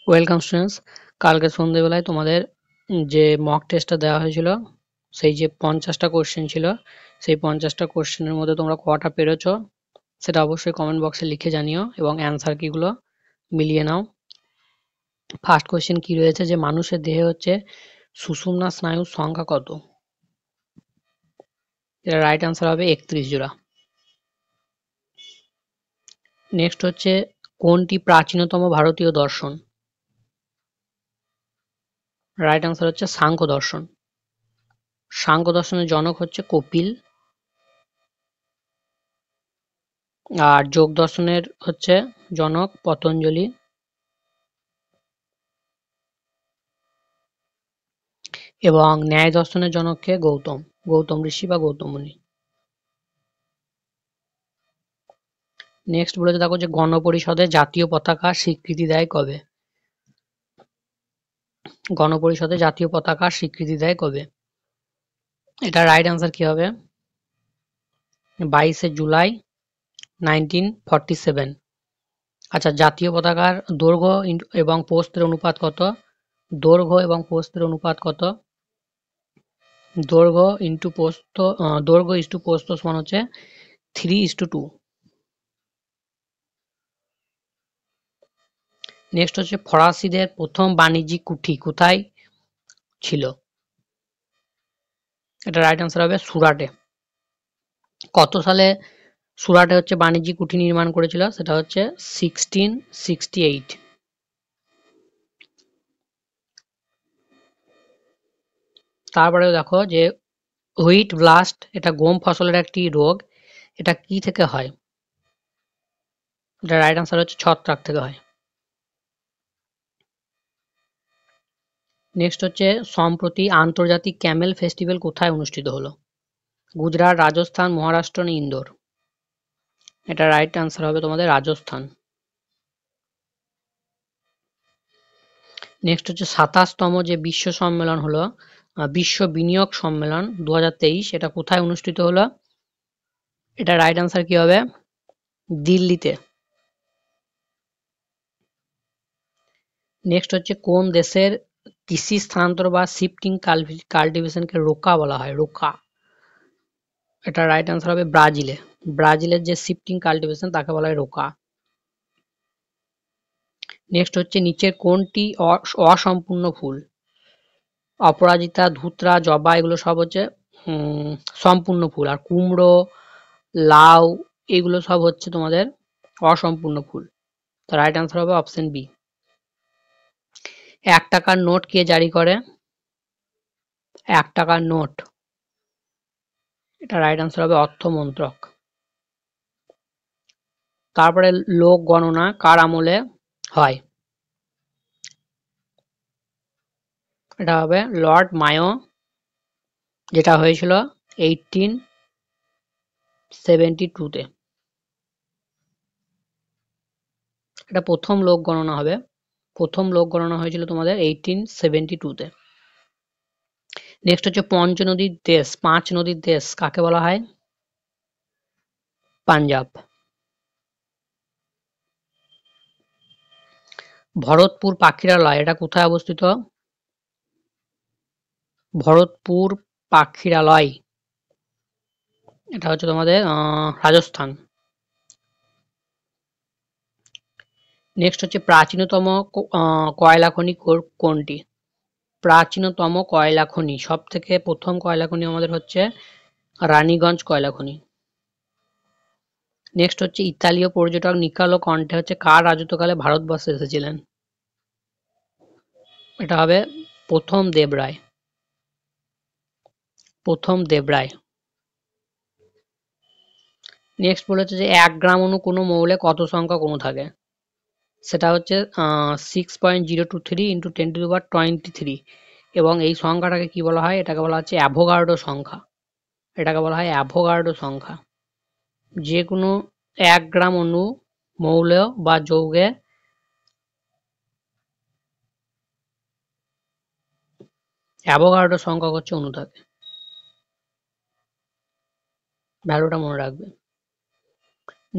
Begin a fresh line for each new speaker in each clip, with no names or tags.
Welcome students. কালকে সন্ধ্যেবেলায় তোমাদের যে মক টেস্টটা দেওয়া হয়েছিল, সেই যে 50টা কোশ্চেন ছিল, সেই 50টা কোশ্চেনের মধ্যে তোমরা কটা পেরেছো সেটা অবশ্যই কমেন্ট বক্সে লিখে জানিও এবং অ্যান্সার কিগুলো মিলিয়ে নাও। ফার্স্ট কোশ্চেন কি রয়েছে, যে মানুষের দেহে হচ্ছে সুষুম্না স্নায়ুর সংখ্যা কত? এটা রাইট অ্যান্সার হবে 31 জোড়া। নেক্সট হচ্ছে, কোনটি প্রাচীনতম ভারতীয় দর্শন? রাইট অ্যান্সার হচ্ছে সাংখ্য দর্শন। সাংখ্য দর্শনের জনক হচ্ছে কপিল। আর যোগ দর্শনের হচ্ছে জনক পতঞ্জলি। এবং ন্যায় দর্শনের জনককে গৌতম ঋষি বা গৌতম মুনি। নেক্সট বলেছে দেখো, যে গণপরিষদে জাতীয় পতাকা স্বীকৃতি দেয় কবে? গণপরিষদে জাতীয় পতাকা স্বীকৃতি দেয় কবে? এটা রাইট অ্যান্সার কি হবে? 22 জুলাই 1947। আচ্ছা, জাতীয় পতাকার দৈর্ঘ্য এবং প্রস্থের অনুপাত কত? দৈর্ঘ্য এবং প্রস্থের অনুপাত কত? দৈর্ঘ্য ইন্টু প্রস্থ, দৈর্ঘ্য ইস্টু প্রস্থ সমান হচ্ছে 3:2। নেক্সট হচ্ছে, ফরাসিদের প্রথম বাণিজ্যিক কুঠি কোথায় ছিল? এটা রাইট অ্যান্সার হবে সুরাটে। কত সালে সুরাটে হচ্ছে বাণিজ্যিক কুঠি নির্মাণ করেছিল? সেটা হচ্ছে 1668। তারপরে দেখো, যে হুইট ব্লাস্ট, এটা গম ফসলের একটি রোগ, এটা কি থেকে হয়? এটা রাইট অ্যান্সার হচ্ছে ছত্রাক থেকে হয়। নেক্সট হচ্ছে, সম্প্রতি আন্তর্জাতিক ক্যামেল ফেস্টিভ্যাল কোথায় অনুষ্ঠিত হলো? গুজরাট, রাজস্থান, মহারাষ্ট্র না ইন্দোর? এটা রাইট অ্যান্সার হবে তোমাদের রাজস্থান। নেক্সট হচ্ছে, 27তম যে বিশ্ব সম্মেলন হলো, বিশ্ব বিনিয়োগ সম্মেলন 2023, এটা কোথায় অনুষ্ঠিত হলো? এটা রাইট অ্যান্সার কি হবে? দিল্লিতে। নেক্সট হচ্ছে, কোন দেশের কৃষি স্থানান্তর বা শিফটিং কাল্টিভেশনকে রোকা বলা হয়? রোকা। এটা রাইট অ্যান্সার হবে ব্রাজিলে। ব্রাজিলের যে শিফটিং কাল্টিভেশন তাকে বলা হয় রোকা। নেক্সট হচ্ছে, নিচের কোনটি অসম্পূর্ণ ফুল? অপরাজিতা, ধুত্রা, জবা এগুলো সব হচ্ছে সম্পূর্ণ ফুল। আর কুমড়ো, লাউ এগুলো সব হচ্ছে তোমাদের অসম্পূর্ণ ফুল। তো রাইট অ্যান্সার হবে অপশন বি। 1 টাকার নোট কে জারি করে? 1 টাকার নোট, এটা রাইট অ্যান্সার হবে অর্থ মন্ত্রক। তারপরে লোক গণনা কার আমলে হয়? এটা হবে লর্ড মায়ো, যেটা হয়েছিল 1872-তে। এটা প্রথম লোক গণনা হবে। প্রথম লোক গণনা হয়েছিল তোমাদের 1872-তে। নেক্সট হচ্ছে, পঞ্চনদীর দেশ, 5 নদীর দেশ কাকে বলা হয়? পাঞ্জাব। ভরতপুর পাখিরালয়, এটা কোথায় অবস্থিত? ভরতপুর পাখিরালয়, এটা হচ্ছে তোমাদের রাজস্থান। নেক্সট হচ্ছে, প্রাচীনতম কয়লা খনি কোনটি? প্রাচীনতম কয়লা খনি, সব থেকে প্রথম কয়লা খনি আমাদের হচ্ছে রানীগঞ্জ কয়লা খনি। নেক্সট হচ্ছে, ইতালীয় পর্যটক নিকালো কন্টে হচ্ছে কার রাজত্বকালে ভারতবর্ষে এসেছিলেন? এটা হবে প্রথম দেবরায়। প্রথম দেবরায়। নেক্সট বলেছে, যে 1 গ্রাম অণু কোনো মৌলে কত সংখ্যক অণু থাকে? সেটা হচ্ছে 6.023 × 10⁻23। এবং এই সংখ্যাটাকে কি বলা হয়? এটাকে বলা হচ্ছে অ্যাভোগাড্রো সংখ্যা। এটাকে বলা হয় অ্যাভোগাড্রো সংখ্যা। যে কোনো 1 গ্রাম অণু, মৌল বা যৌগে অ্যাভোগাড্রো সংখ্যক হচ্ছে অণু থাকে। ভ্যালুটা মনে রাখবে।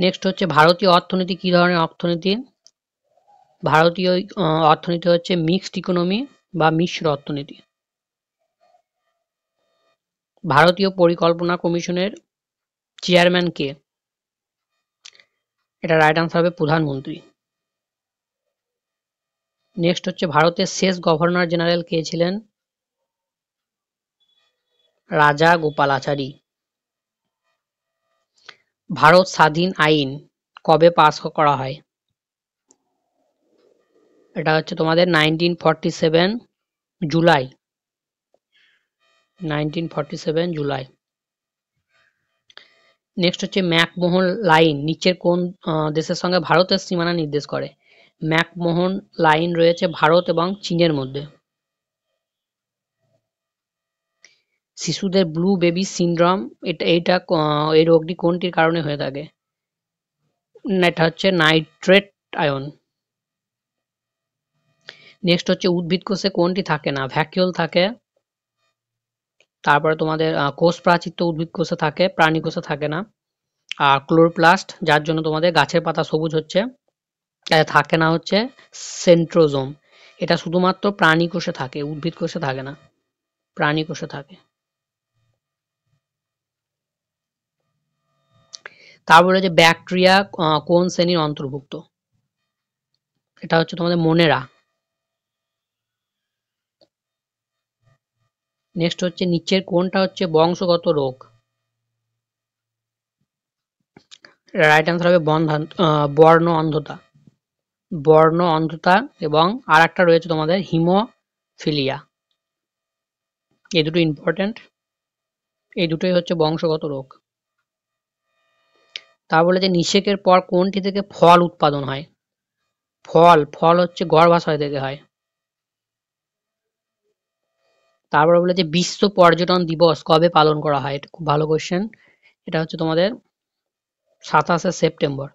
নেক্সট হচ্ছে, ভারতীয় অর্থনীতি কি ধরনের অর্থনীতি? ভারতীয় অর্থনীতি হচ্ছে মিক্সড ইকোনমি বা মিশ্র অর্থনীতি। ভারতীয় পরিকল্পনা কমিশনের চেয়ারম্যান কে? এটা রাইট আনসার হবে প্রধানমন্ত্রী। নেক্সট হচ্ছে ভারতের শেষ গভর্নর জেনারেল কে ছিলেন? রাজা গোপালাচারী। ভারত স্বাধীন আইন কবে পাস করা হয়? এটা হচ্ছে তোমাদের 1947 জুলাই। 1947 জুলাই। নেক্সট হচ্ছে ম্যাকমোহন লাইন নিচের কোন দেশের সঙ্গে ভারতের সীমানা নির্দেশ করে? ম্যাকমোহন লাইন রয়েছে ভারত এবং চীনের মধ্যে। শিশুদের ব্লু বেবি সিনড্রোম এই রোগটি কোনটির কারণে হয়ে থাকে? এটা হচ্ছে নাইট্রেট আয়ন। নেক্সট হচ্ছে উদ্ভিদ কোষে কোনটি থাকে না? ভ্যাকিউল থাকে, তারপরে তোমাদের কোষ প্রাচীর তো উদ্ভিদ কোষে থাকে, প্রাণী কোষে থাকে না। আর ক্লোরোপ্লাস্ট, যার জন্য তোমাদের গাছের পাতা সবুজ হচ্ছে, থাকে না হচ্ছে সেন্ট্রোজোম। এটা শুধুমাত্র প্রাণী কোষে থাকে, উদ্ভিদ কোষে থাকে না, প্রাণী কোষে থাকে। তারপরে যে ব্যাকটেরিয়া কোন শ্রেণীর অন্তর্ভুক্ত? এটা হচ্ছে তোমাদের মোনেরা। নেক্সট হচ্ছে নিচের কোনটা হচ্ছে বংশগত রোগ? রাইট আনসার হবে বর্ণ অন্ধতা। বর্ণ অন্ধতা এবং আর একটা রয়েছে তোমাদের হিমোফিলিয়া। এই দুটো ইম্পর্টেন্ট, এই দুটোই হচ্ছে বংশগত রোগ। তা বলে যে নিষেকের পর কোনটি থেকে ফল উৎপাদন হয়? ফল হচ্ছে গর্ভাশয় থেকে হয়। তারপরে বলে যে বিশ্ব পর্যটন দিবস কবে পালন করা হয়? এটা খুব ভালো কোয়েশ্চেন। এটা হচ্ছে তোমাদের 27শে সেপ্টেম্বর।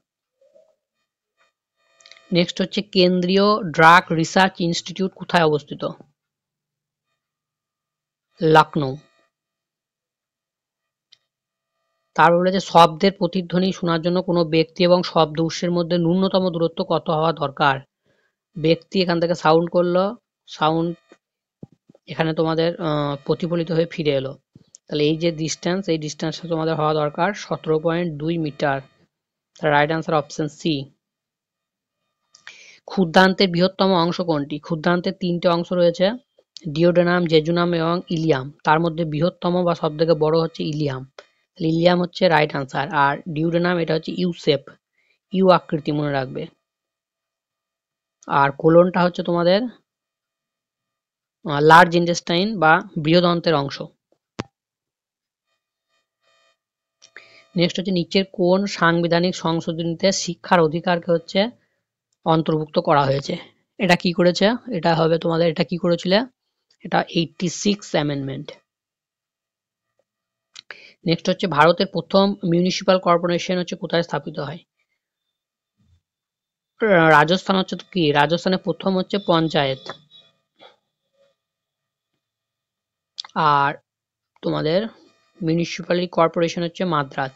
নেক্সট হচ্ছে কেন্দ্রীয় ড্রাগ রিসার্চ ইনস্টিটিউট কোথায় অবস্থিত? লখনৌ। তারপর বলেছে শব্দের প্রতিধ্বনি শোনার জন্য কোনো ব্যক্তি এবং শব্দ উৎসের মধ্যে ন্যূনতম দূরত্ব কত হওয়া দরকার? ব্যক্তি এখান থেকে সাউন্ড করলো, সাউন্ড এখানে তোমাদের প্রতিফলিত হয়ে ফিরে এলো, তাহলে এই যে ডিস্টেন্স, এই ডিস্টেন্সটা তোমাদের হওয়া দরকার 17.2 metre. Right answer option C. ক্ষুদ্রান্তের বৃহত্তম অংশ কোনটি? ক্ষুদ্রান্তের তিনটে অংশ রয়েছে, ডিওডেনাম, জেজুনাম এবং ইলিয়াম। তার মধ্যে বৃহত্তম বা সব থেকে বড় হচ্ছে ইলিয়াম। ইলিয়াম হচ্ছে রাইট আনসার। আর ডিওডেনাম এটা হচ্ছে ইউ শেপ, ইউ আকৃতি মনে রাখবে। আর কোলনটা হচ্ছে তোমাদের লার্জ ইন্টেস্টাইন বা বৃহদন্তের অংশ। নেক্সট হচ্ছে নিচের কোন সাংবিধানিক সংশোধনীতে শিক্ষার অধিকারকে হচ্ছে অন্তর্ভুক্ত করা হয়েছে? এটা কি করেছে? এটা হবে তোমাদের, এটা কি করেছিল? এটা 86 অ্যামেন্ডমেন্ট। নেক্সট হচ্ছে ভারতের প্রথম মিউনিসিপাল কর্পোরেশন হচ্ছে কোথায় স্থাপিত হয়? রাজস্থান হচ্ছে তো কি, রাজস্থানে প্রথম হচ্ছে পঞ্চায়েত। আর তোমাদের মিউনিসিপ্যালিটি কর্পোরেশন হচ্ছে মাদ্রাজ।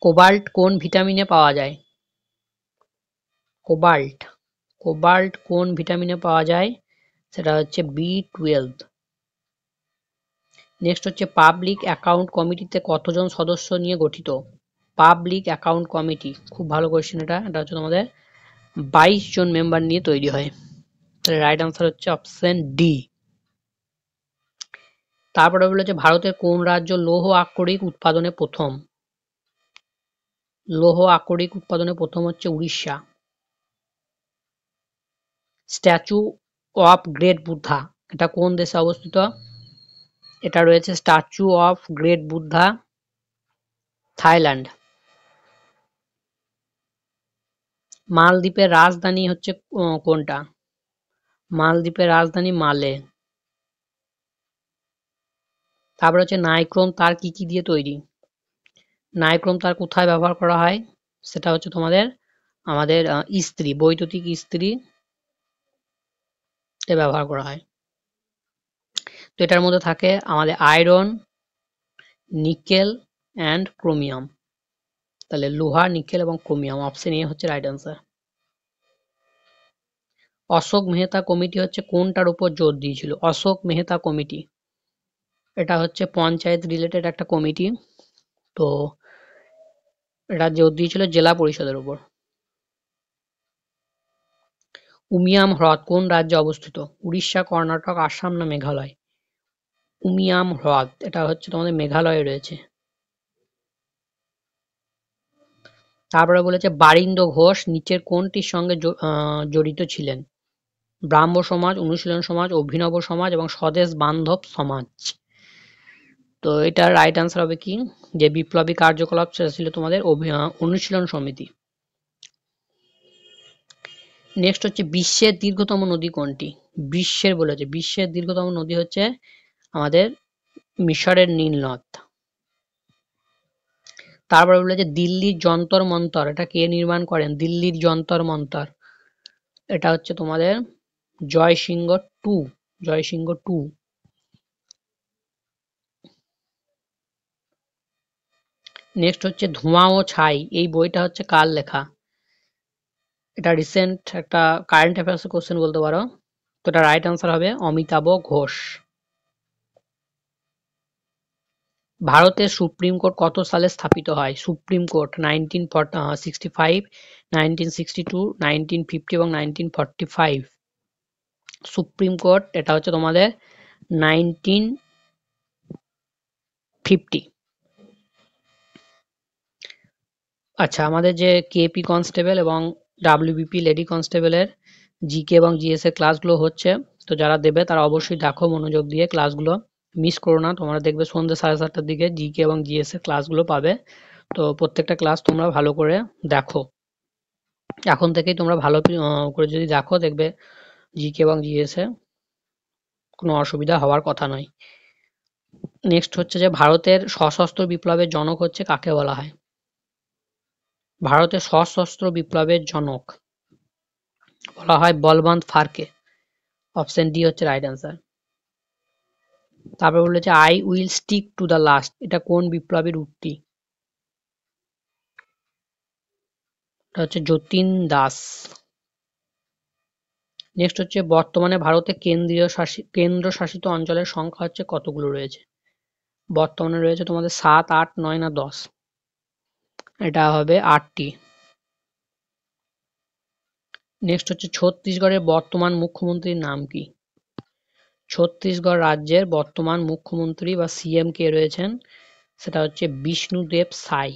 কোবাল্ট কোন ভিটামিনে পাওয়া যায়? কোবাল্ট, কোবাল্ট কোন ভিটামিনে পাওয়া যায়? সেটা হচ্ছে B12। নেক্সট হচ্ছে পাবলিক অ্যাকাউন্ট কমিটিতে কতজন সদস্য নিয়ে গঠিত? পাবলিক অ্যাকাউন্ট কমিটি, খুব ভালো কোয়েশ্চেন এটা। এটা হচ্ছে তোমাদের 22 জন মেম্বার নিয়ে তৈরি হয়। তাহলে রাইট আনসার হচ্ছে অপশন ডি। তারপরে বলেছে ভারতের কোন রাজ্য লৌহ আকরিক উৎপাদনে প্রথম? লৌহ আকরিক উৎপাদনে প্রথম হচ্ছে Orissa. Statue of great Buddha এটা কোন দেশে অবস্থিত? এটা রয়েছে statue of great Buddha Thailand. মালদ্বীপের রাজধানী হচ্ছে কোনটা? মালদ্বীপের রাজধানী মালে। তারপর হচ্ছে নাইক্রোম তার কি কি দিয়ে তৈরি? নাইক্রোম তার কোথায় ব্যবহার করা হয়? সেটা হচ্ছে তোমাদের আমাদের ইস্ত্রি, বৈদ্যুতিক ইস্ত্রি তে ব্যবহার করা হয়। তো এটার মধ্যে থাকে আমাদের আয়রন, নিকেল অ্যান্ড ক্রোমিয়াম। তাহলে লোহা, নিকেল এবং ক্রোমিয়াম, অপশন এ হচ্ছে right answer. Ashok Mehta committee হচ্ছে কোনটার উপর জোর দিয়েছিল? অশোক মেহতা কমিটি, এটা হচ্ছে পঞ্চায়েত রিলেটেড একটা কমিটি। তো এটা জোর দিয়েছিল জেলা পরিষদের উপর। উমিয়াম হ্রদ কোন রাজ্যে অবস্থিত? উড়িষ্যা, কর্ণাটক, আসাম না মেঘালয়? উমিয়াম হ্রদ এটা হচ্ছে তোমাদের মেঘালয়ে রয়েছে। তারপরে বলেছে বারিন্দ ঘোষ নিচের কোনটির সঙ্গে জড়িত ছিলেন? ব্রাহ্ম সমাজ, অনুশীলন সমাজ, অভিনব সমাজ এবং স্বদেশ বান্ধব সমাজ। তো এটার রাইট আনসার হবে কি, যে বিপ্লবী কার্যকলাপ সেটা ছিল তোমাদের অনুশীলন সমিতি। নেক্সট হচ্ছে বিশ্বের দীর্ঘতম নদী কোনটি? বিশ্বের বলেছে, বিশ্বের দীর্ঘতম নদী হচ্ছে আমাদের মিশরের নীল নদ। তারপরে বলেছে দিল্লির যন্তর মন্তর এটা কে নির্মাণ করেন? দিল্লির যন্তর মন্তর এটা হচ্ছে তোমাদের Jaisingh two, Jaisingh two. Next হচ্ছে ধোঁয়া ও ছাই এই বইটা হচ্ছে কার লেখা? এটা রিসেন্ট একটা কারেন্ট অ্যাফেয়ার্স কোশ্চেন বলতে পারো। তো এটা রাইট আনসার হবে অমিতাভ ঘোষ। ভারতের সুপ্রিম কোর্ট কত সালে স্থাপিত হয়? সুপ্রিম কোর্ট 1965, 1962, 1950 এবং 1945। সুপ্রিম কোর্ট এটা হচ্ছে তোমাদের 1950। আচ্ছা, আমাদের যে কেপি কনস্টেবল এবং ডাব্লিউবিপি লেডি কনস্টেবলের জিকে এবং জিএস এর ক্লাসগুলো হচ্ছে, তো যারা দেবে তারা অবশ্যই দেখো মনোযোগ দিয়ে ক্লাসগুলো, মিস করো না। তোমরা দেখবে সন্ধ্যে 7:30টার দিকে জিকে এবং জিএস এর ক্লাসগুলো পাবে। তো প্রত্যেকটা ক্লাস তোমরা ভালো করে দেখো, এখন থেকেই তোমরা ভালো করে যদি দেখো দেখবে জিকে এবং জিএস এ কোনো অসুবিধা হওয়ার কথা নয়। নেক্সট হচ্ছে যে ভারতের সশস্ত্র বিপ্লবের জনক হচ্ছে কাকে বলা হয়? ভারতের সশস্ত্র বিপ্লবের জনক বলা হয় বলবন্ত ফারকে। অপশন ডি হচ্ছে রাইট অ্যান্সার। তারপর বলেছে I will stick to the last এটা কোন বিপ্লবের উক্তি? এটা হচ্ছে যতীন দাস। নেক্সট হচ্ছে বর্তমানে ভারতে কেন্দ্রশাসিত অঞ্চলের সংখ্যা হচ্ছে কতগুলো রয়েছে? বর্তমানে রয়েছে তোমাদের 7, 8, 9 না 10? এটা হবে 8টি। নেক্সট হচ্ছে ছত্তিশগড়ের বর্তমান মুখ্যমন্ত্রীর নাম কি? ছত্তিশগড় রাজ্যের বর্তমান মুখ্যমন্ত্রী বা সিএম কে রয়েছেন? সেটা হচ্ছে বিষ্ণুদেব সাই।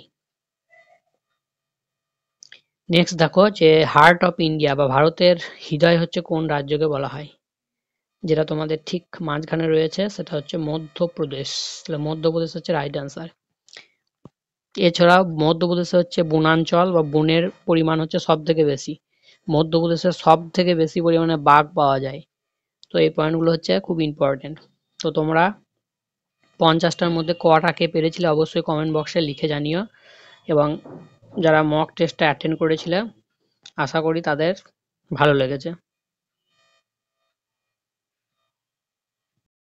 নেক্সট দেখো যে হার্ট অফ ইন্ডিয়া বা ভারতের হৃদয় হচ্ছে কোন রাজ্যকে বলা হয়? যেটা তোমাদের ঠিক মাঝখানে রয়েছে সেটা হচ্ছে মধ্যপ্রদেশ। তাহলে মধ্যপ্রদেশ হচ্ছে রাইট অ্যান্সার। এছাড়াও মধ্যপ্রদেশে হচ্ছে বনাঞ্চল বা বনের পরিমাণ হচ্ছে সব থেকে বেশি। মধ্যপ্রদেশে সব থেকে বেশি পরিমাণে বাঘ পাওয়া যায়। তো এই পয়েন্টগুলো হচ্ছে খুব ইম্পর্টেন্ট। তো তোমরা 50টার মধ্যে কটা কে পেরেছিলে অবশ্যই কমেন্ট বক্সে লিখে জানিও, এবং যারা মক টেস্টটা অ্যাটেন্ড করেছিলে আশা করি তাদের ভালো লেগেছে।